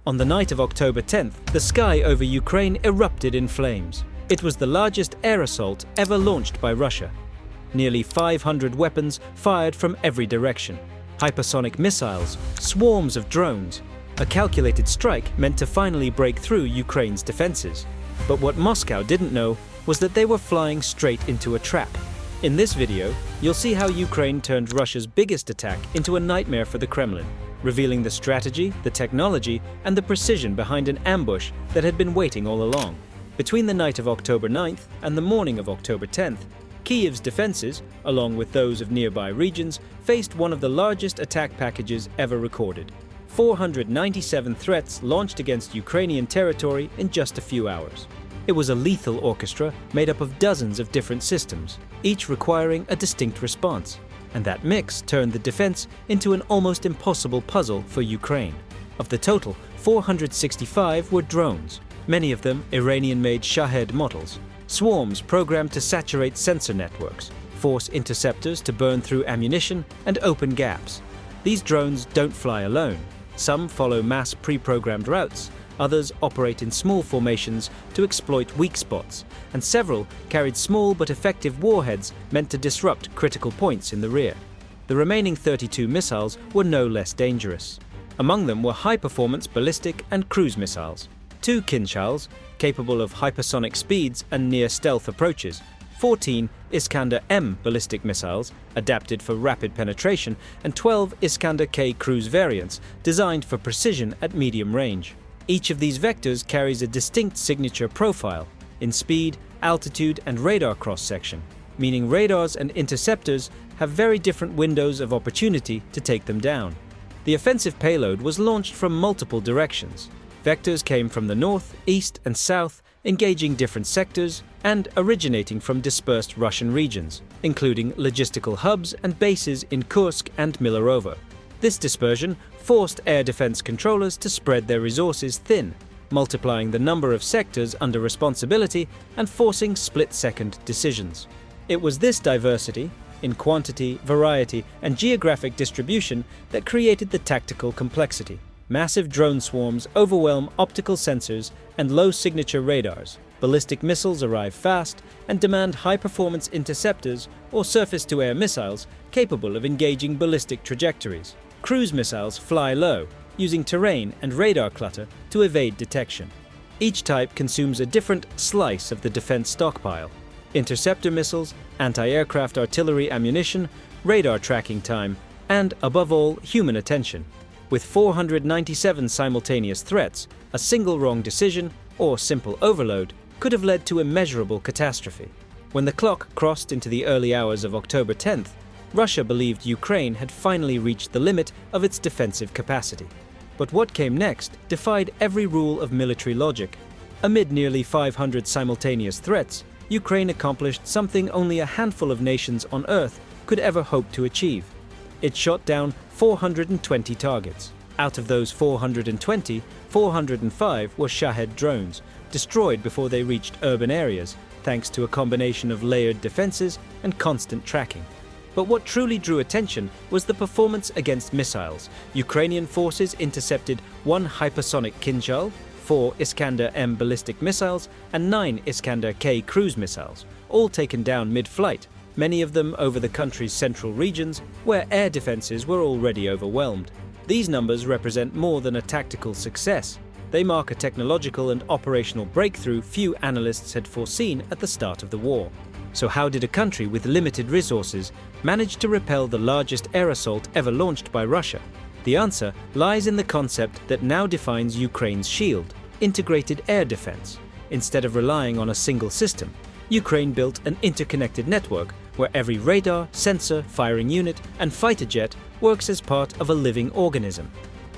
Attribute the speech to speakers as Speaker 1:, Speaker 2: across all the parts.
Speaker 1: On the night of October 10th, the sky over Ukraine erupted in flames. It was the largest air assault ever launched by Russia. Nearly 500 weapons fired from every direction. Hypersonic missiles, swarms of drones. A calculated strike meant to finally break through Ukraine's defenses. But what Moscow didn't know was that they were flying straight into a trap. In this video, you'll see how Ukraine turned Russia's biggest attack into a nightmare for the Kremlin, revealing the strategy, the technology, and the precision behind an ambush that had been waiting all along. Between the night of October 9th and the morning of October 10th, Kyiv's defenses, along with those of nearby regions, faced one of the largest attack packages ever recorded. 497 threats launched against Ukrainian territory in just a few hours. It was a lethal orchestra made up of dozens of different systems, each requiring a distinct response. And that mix turned the defense into an almost impossible puzzle for Ukraine. Of the total, 465 were drones, many of them Iranian-made Shahed models. Swarms programmed to saturate sensor networks, force interceptors to burn through ammunition and open gaps. These drones don't fly alone. Some follow mass pre-programmed routes, others operate in small formations to exploit weak spots, and several carried small but effective warheads meant to disrupt critical points in the rear. The remaining 32 missiles were no less dangerous. Among them were high-performance ballistic and cruise missiles. 2 Kinzhals, capable of hypersonic speeds and near-stealth approaches, 14 Iskander M ballistic missiles, adapted for rapid penetration, and 12 Iskander K cruise variants, designed for precision at medium range. Each of these vectors carries a distinct signature profile in speed, altitude, and radar cross-section, meaning radars and interceptors have very different windows of opportunity to take them down. The offensive payload was launched from multiple directions. Vectors came from the north, east, and south, engaging different sectors and originating from dispersed Russian regions, including logistical hubs and bases in Kursk and Milarovo. This dispersion forced air defense controllers to spread their resources thin, multiplying the number of sectors under responsibility and forcing split-second decisions. It was this diversity, in quantity, variety, and geographic distribution, that created the tactical complexity. Massive drone swarms overwhelm optical sensors and low-signature radars. Ballistic missiles arrive fast and demand high-performance interceptors or surface-to-air missiles capable of engaging ballistic trajectories. Cruise missiles fly low, using terrain and radar clutter to evade detection. Each type consumes a different slice of the defense stockpile. Interceptor missiles, anti-aircraft artillery ammunition, radar tracking time, and, above all, human attention. With 497 simultaneous threats, a single wrong decision, or simple overload, could have led to immeasurable catastrophe. When the clock crossed into the early hours of October 10th, Russia believed Ukraine had finally reached the limit of its defensive capacity. But what came next defied every rule of military logic. Amid nearly 500 simultaneous threats, Ukraine accomplished something only a handful of nations on Earth could ever hope to achieve. It shot down 420 targets. Out of those 420, 405 were Shahed drones, destroyed before they reached urban areas, thanks to a combination of layered defenses and constant tracking. But what truly drew attention was the performance against missiles. Ukrainian forces intercepted 1 hypersonic Kinzhal, 4 Iskander M ballistic missiles, and 9 Iskander K cruise missiles, all taken down mid-flight, many of them over the country's central regions, where air defenses were already overwhelmed. These numbers represent more than a tactical success. They mark a technological and operational breakthrough few analysts had foreseen at the start of the war. So how did a country with limited resources manage to repel the largest air assault ever launched by Russia? The answer lies in the concept that now defines Ukraine's shield: integrated air defense. Instead of relying on a single system, Ukraine built an interconnected network where every radar, sensor, firing unit, and fighter jet works as part of a living organism.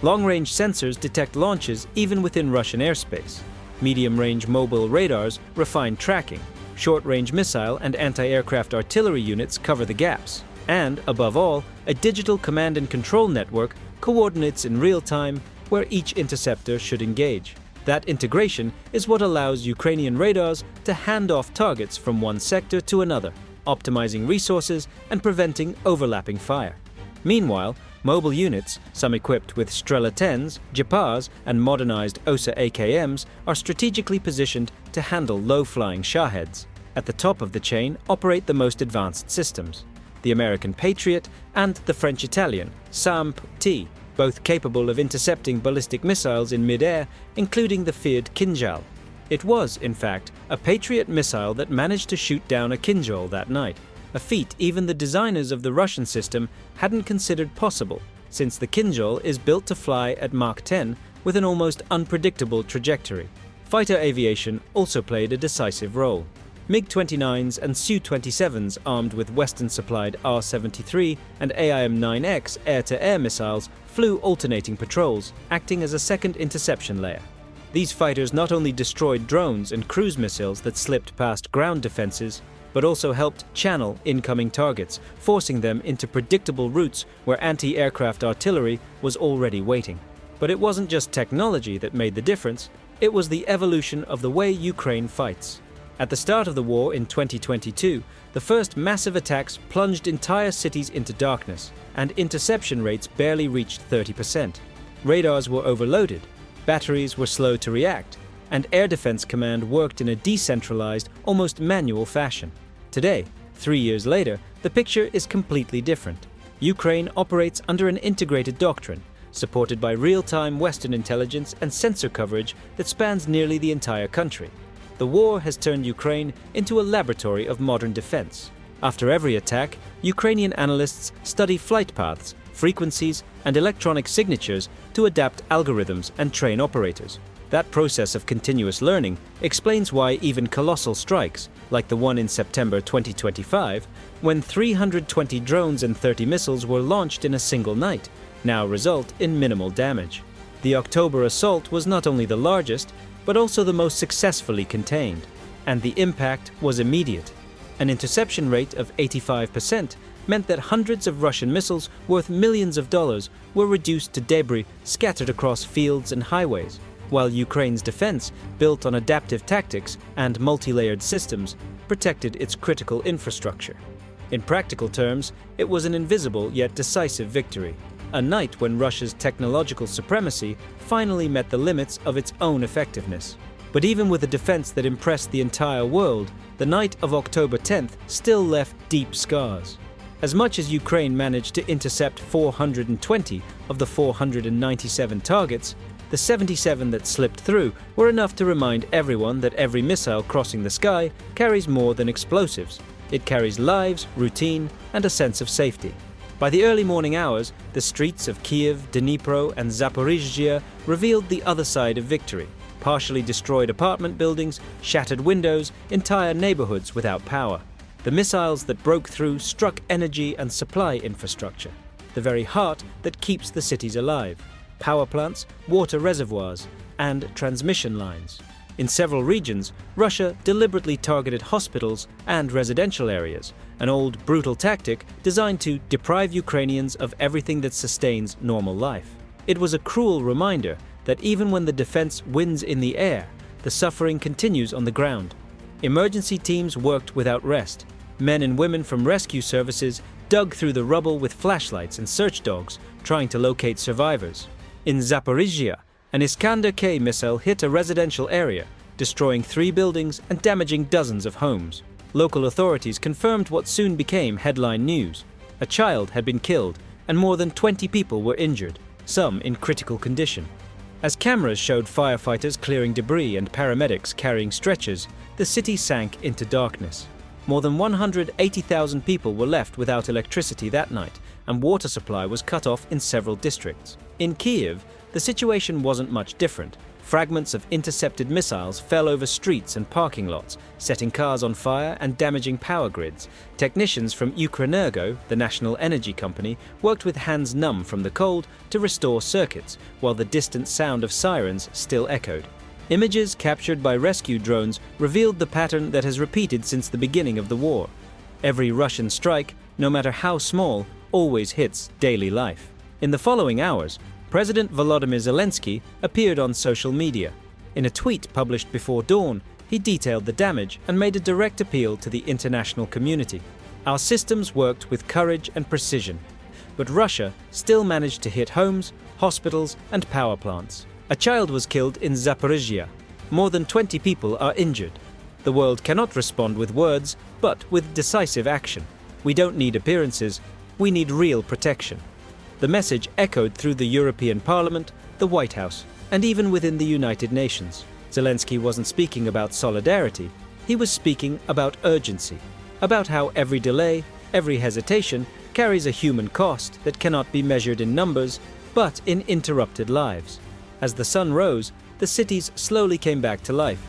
Speaker 1: Long-range sensors detect launches even within Russian airspace. Medium-range mobile radars refine tracking. Short-range missile and anti-aircraft artillery units cover the gaps. And, above all, a digital command and control network coordinates in real time where each interceptor should engage. That integration is what allows Ukrainian radars to hand off targets from one sector to another, optimizing resources and preventing overlapping fire. Meanwhile, Mobile units, some equipped with Strela 10s, Japars, and modernized OSA AKMs, are strategically positioned to handle low-flying Shaheds. At the top of the chain operate the most advanced systems: the American Patriot and the French-Italian SAMP-T, both capable of intercepting ballistic missiles in mid-air, including the feared Kinjal. It was, in fact, a Patriot missile that managed to shoot down a Kinjal that night, a feat even the designers of the Russian system hadn't considered possible, since the Kinjal is built to fly at Mach 10 with an almost unpredictable trajectory. Fighter aviation also played a decisive role. MiG-29s and Su-27s armed with Western-supplied R-73 and AIM-9X air-to-air missiles flew alternating patrols, acting as a second interception layer. These fighters not only destroyed drones and cruise missiles that slipped past ground defenses, but also helped channel incoming targets, forcing them into predictable routes where anti-aircraft artillery was already waiting. But it wasn't just technology that made the difference, it was the evolution of the way Ukraine fights. At the start of the war in 2022, the first massive attacks plunged entire cities into darkness, and interception rates barely reached 30%. Radars were overloaded, batteries were slow to react, and Air Defense Command worked in a decentralized, almost manual fashion. Today, 3 years later, the picture is completely different. Ukraine operates under an integrated doctrine, supported by real-time Western intelligence and sensor coverage that spans nearly the entire country. The war has turned Ukraine into a laboratory of modern defense. After every attack, Ukrainian analysts study flight paths, frequencies, and electronic signatures to adapt algorithms and train operators. That process of continuous learning explains why even colossal strikes, like the one in September 2025, when 320 drones and 30 missiles were launched in a single night, now result in minimal damage. The October assault was not only the largest, but also the most successfully contained, and the impact was immediate. An interception rate of 85% meant that hundreds of Russian missiles worth millions of dollars were reduced to debris scattered across fields and highways, while Ukraine's defense, built on adaptive tactics and multi-layered systems, protected its critical infrastructure. In practical terms, it was an invisible yet decisive victory, a night when Russia's technological supremacy finally met the limits of its own effectiveness. But even with a defense that impressed the entire world, the night of October 10th still left deep scars. As much as Ukraine managed to intercept 420 of the 497 targets, the 77 that slipped through were enough to remind everyone that every missile crossing the sky carries more than explosives. It carries lives, routine, and a sense of safety. By the early morning hours, the streets of Kyiv, Dnipro, and Zaporizhzhia revealed the other side of victory: partially destroyed apartment buildings, shattered windows, entire neighborhoods without power. The missiles that broke through struck energy and supply infrastructure, the very heart that keeps the cities alive: power plants, water reservoirs, and transmission lines. In several regions, Russia deliberately targeted hospitals and residential areas, an old, brutal tactic designed to deprive Ukrainians of everything that sustains normal life. It was a cruel reminder that even when the defense wins in the air, the suffering continues on the ground. Emergency teams worked without rest. Men and women from rescue services dug through the rubble with flashlights and search dogs, trying to locate survivors. In Zaporizhzhia, an Iskander K missile hit a residential area, destroying 3 buildings and damaging dozens of homes. Local authorities confirmed what soon became headline news. A child had been killed, and more than 20 people were injured, some in critical condition. As cameras showed firefighters clearing debris and paramedics carrying stretchers, the city sank into darkness. More than 180,000 people were left without electricity that night, and water supply was cut off in several districts. In Kyiv, the situation wasn't much different. Fragments of intercepted missiles fell over streets and parking lots, setting cars on fire and damaging power grids. Technicians from Ukrenergo, the national energy company, worked with hands numb from the cold to restore circuits, while the distant sound of sirens still echoed. Images captured by rescue drones revealed the pattern that has repeated since the beginning of the war. Every Russian strike, no matter how small, always hits daily life. In the following hours, President Volodymyr Zelensky appeared on social media. In a tweet published before dawn, he detailed the damage and made a direct appeal to the international community. Our systems worked with courage and precision, But Russia still managed to hit homes, hospitals, and power plants. A child was killed in Zaporizhia. More than 20 people are injured. The world cannot respond with words, but with decisive action. We don't need appearances, we need real protection. The message echoed through the European Parliament, the White House, and even within the United Nations. Zelensky wasn't speaking about solidarity, he was speaking about urgency, about how every delay, every hesitation carries a human cost that cannot be measured in numbers, but in interrupted lives. As the sun rose, the cities slowly came back to life.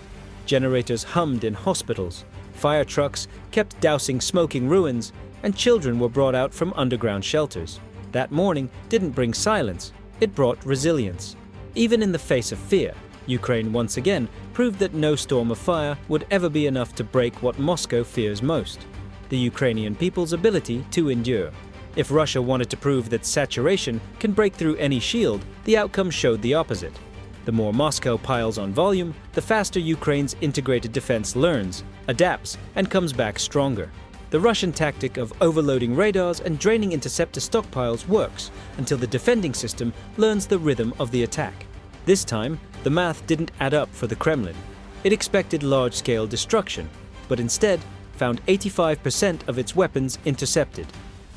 Speaker 1: Generators hummed in hospitals, fire trucks kept dousing smoking ruins, and children were brought out from underground shelters. That morning didn't bring silence, it brought resilience. Even in the face of fear, Ukraine once again proved that no storm of fire would ever be enough to break what Moscow fears most: the Ukrainian people's ability to endure. If Russia wanted to prove that saturation can break through any shield, the outcome showed the opposite. The more Moscow piles on volume, the faster Ukraine's integrated defense learns, adapts, and comes back stronger. The Russian tactic of overloading radars and draining interceptor stockpiles works until the defending system learns the rhythm of the attack. This time, the math didn't add up for the Kremlin. It expected large-scale destruction, but instead found 85% of its weapons intercepted.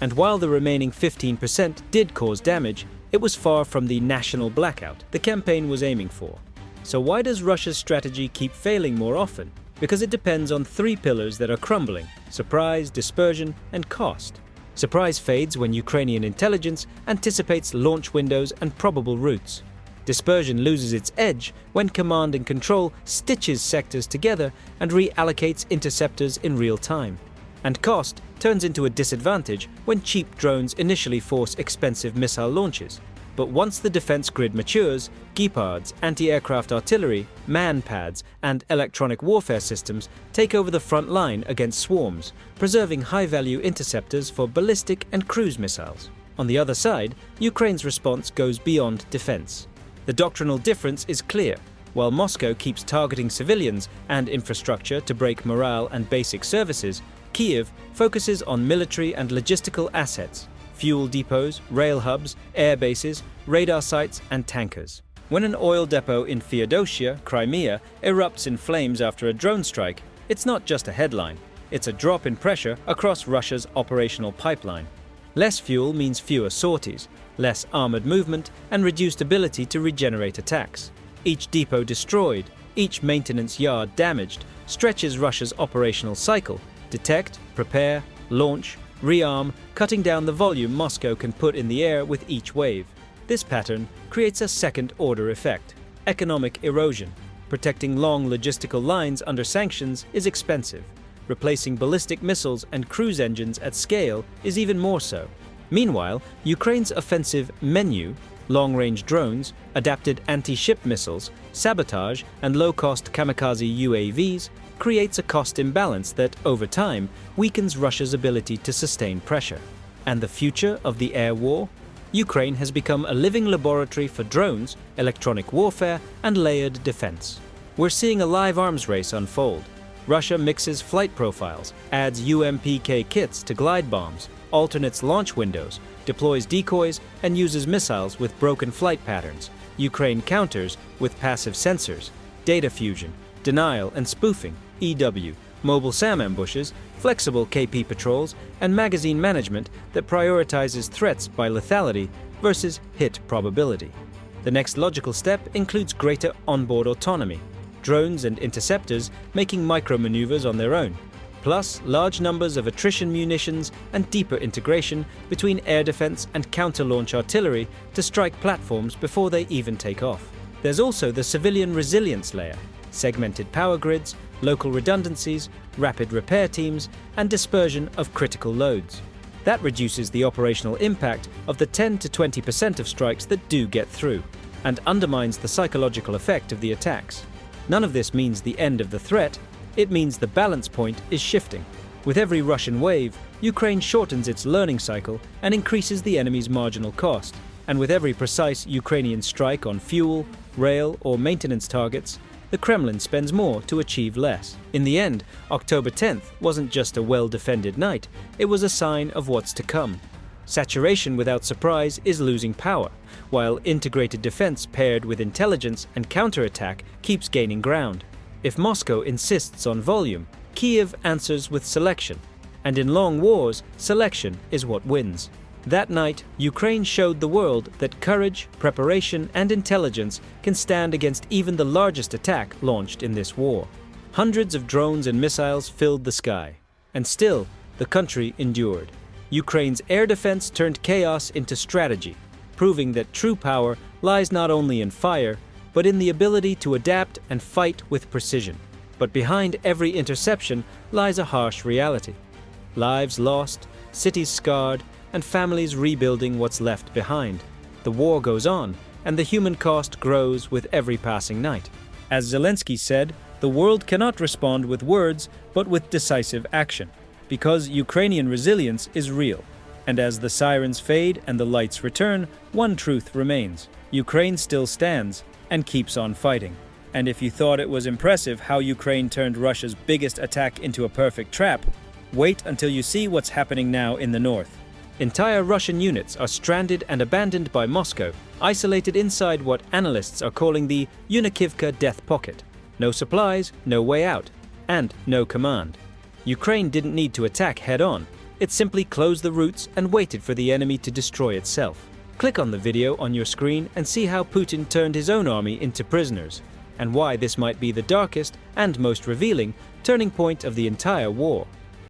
Speaker 1: And while the remaining 15% did cause damage, it was far from the national blackout the campaign was aiming for. So why does Russia's strategy keep failing more often? Because it depends on three pillars that are crumbling: surprise, dispersion, and cost. Surprise fades when Ukrainian intelligence anticipates launch windows and probable routes. Dispersion loses its edge when command and control stitches sectors together and reallocates interceptors in real time. And cost turns into a disadvantage when cheap drones initially force expensive missile launches. But once the defense grid matures, Gepards, anti-aircraft artillery, man-pads, and electronic warfare systems take over the front line against swarms, preserving high-value interceptors for ballistic and cruise missiles. On the other side, Ukraine's response goes beyond defense. The doctrinal difference is clear. While Moscow keeps targeting civilians and infrastructure to break morale and basic services, Kyiv focuses on military and logistical assets: fuel depots, rail hubs, air bases, radar sites, and tankers. When an oil depot in Feodosia, Crimea, erupts in flames after a drone strike, it's not just a headline, it's a drop in pressure across Russia's operational pipeline. Less fuel means fewer sorties, less armored movement, and reduced ability to regenerate attacks. Each depot destroyed, each maintenance yard damaged, stretches Russia's operational cycle: detect, prepare, launch, rearm, cutting down the volume Moscow can put in the air with each wave. This pattern creates a second-order effect: economic erosion. Protecting long logistical lines under sanctions is expensive. Replacing ballistic missiles and cruise engines at scale is even more so. Meanwhile, Ukraine's offensive menu, long-range drones, adapted anti-ship missiles, sabotage, and low-cost kamikaze UAVs, creates a cost imbalance that, over time, weakens Russia's ability to sustain pressure. And the future of the air war? Ukraine has become a living laboratory for drones, electronic warfare, and layered defense. We're seeing a live arms race unfold. Russia mixes flight profiles, adds UMPK kits to glide bombs, alternates launch windows, deploys decoys, and uses missiles with broken flight patterns. Ukraine counters with passive sensors, data fusion, denial and spoofing, EW, mobile SAM ambushes, flexible KP patrols, and magazine management that prioritizes threats by lethality versus hit probability. The next logical step includes greater onboard autonomy, drones and interceptors making micro-maneuvers on their own, plus large numbers of attrition munitions and deeper integration between air defense and counter-launch artillery to strike platforms before they even take off. There's also the civilian resilience layer: segmented power grids, local redundancies, rapid repair teams, and dispersion of critical loads. That reduces the operational impact of the 10 to 20% of strikes that do get through, and undermines the psychological effect of the attacks. None of this means the end of the threat, it means the balance point is shifting. With every Russian wave, Ukraine shortens its learning cycle and increases the enemy's marginal cost. And with every precise Ukrainian strike on fuel, rail, or maintenance targets, the Kremlin spends more to achieve less. In the end, October 10th wasn't just a well-defended night, it was a sign of what's to come. Saturation without surprise is losing power, while integrated defense paired with intelligence and counterattack keeps gaining ground. If Moscow insists on volume, Kyiv answers with selection, and in long wars, selection is what wins. That night, Ukraine showed the world that courage, preparation, and intelligence can stand against even the largest attack launched in this war. Hundreds of drones and missiles filled the sky, and still, the country endured. Ukraine's air defense turned chaos into strategy, proving that true power lies not only in fire, but in the ability to adapt and fight with precision. But behind every interception lies a harsh reality. Lives lost, cities scarred, and families rebuilding what's left behind. The war goes on, and the human cost grows with every passing night. As Zelensky said, the world cannot respond with words, but with decisive action, because Ukrainian resilience is real. And as the sirens fade and the lights return, one truth remains: Ukraine still stands and keeps on fighting. And if you thought it was impressive how Ukraine turned Russia's biggest attack into a perfect trap, wait until you see what's happening now in the north. Entire Russian units are stranded and abandoned by Moscow, isolated inside what analysts are calling the Yunikivka death pocket. No supplies, no way out, and no command. Ukraine didn't need to attack head-on. It simply closed the routes and waited for the enemy to destroy itself. Click on the video on your screen and see how Putin turned his own army into prisoners, and why this might be the darkest and most revealing turning point of the entire war.